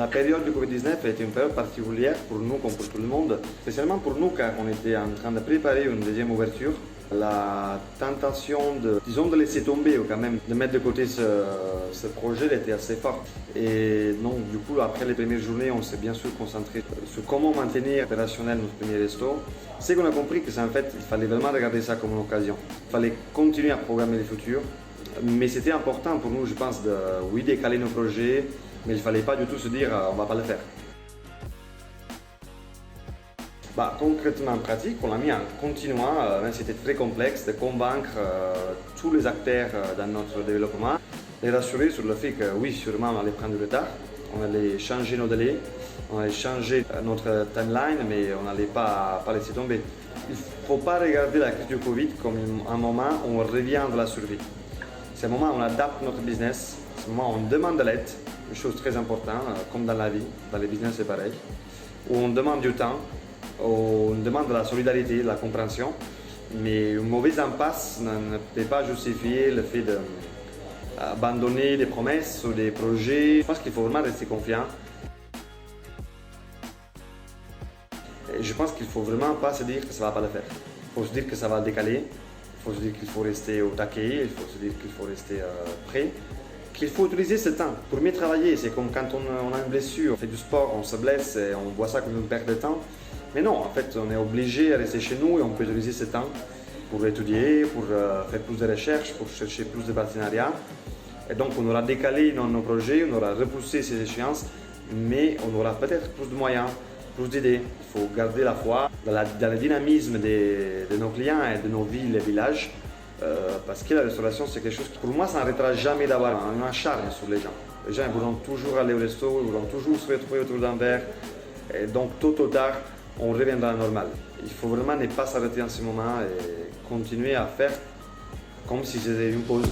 La période du Covid-19 a été une période particulière pour nous comme pour tout le monde, spécialement pour nous car on était en train de préparer une deuxième ouverture. La tentation de laisser tomber ou quand même de mettre de côté ce projet était assez forte. Et donc du coup après les premières journées on s'est bien sûr concentré sur comment maintenir opérationnel notre premier resto. C'est qu'on a compris que c'est en fait il fallait vraiment regarder ça comme une occasion. Il fallait continuer à programmer les futurs. Mais c'était important pour nous je pense de oui décaler nos projets, mais il ne fallait pas du tout se dire on ne va pas le faire. Concrètement, en pratique, on l'a mis en continuant, même si c'était très complexe, de convaincre tous les acteurs dans notre développement, les rassurer sur le fait que oui, sûrement on allait prendre du retard, on allait changer nos délais, on allait changer notre timeline, mais on n'allait pas laisser tomber. Il ne faut pas regarder la crise du Covid comme un moment où on revient de la survie. C'est un moment où on adapte notre business, c'est un moment où on demande de l'aide, une chose très importante, comme dans la vie, dans les business c'est pareil, où on demande du temps, on demande de la solidarité, de la compréhension, mais une mauvaise impasse ne peut pas justifier le fait d'abandonner des promesses ou des projets. Je pense qu'il faut vraiment rester confiant. Et je pense qu'il ne faut vraiment pas se dire que ça ne va pas le faire. Il faut se dire que ça va le décaler, il faut se dire qu'il faut rester au taquet, il faut se dire qu'il faut rester prêt, qu'il faut utiliser ce temps pour mieux travailler. C'est comme quand on a une blessure, on fait du sport, on se blesse et on voit ça comme une perte de temps. Mais non, en fait, on est obligé à rester chez nous et on peut utiliser ce temps pour étudier, pour faire plus de recherches, pour chercher plus de partenariats. Et donc, on aura décalé nos projets, on aura repoussé ces échéances, mais on aura peut-être plus de moyens, plus d'idées. Il faut garder la foi dans le dynamisme de nos clients et de nos villes et villages, parce que la restauration, c'est quelque chose qui, pour moi, ça n'arrêtera jamais d'avoir un charme sur les gens. Les gens voudront toujours aller au resto, ils voudront toujours se retrouver autour d'un verre. Et donc, tôt ou tard, on reviendra à la normale. Il faut vraiment ne pas s'arrêter en ce moment et continuer à faire comme si c'était une pause.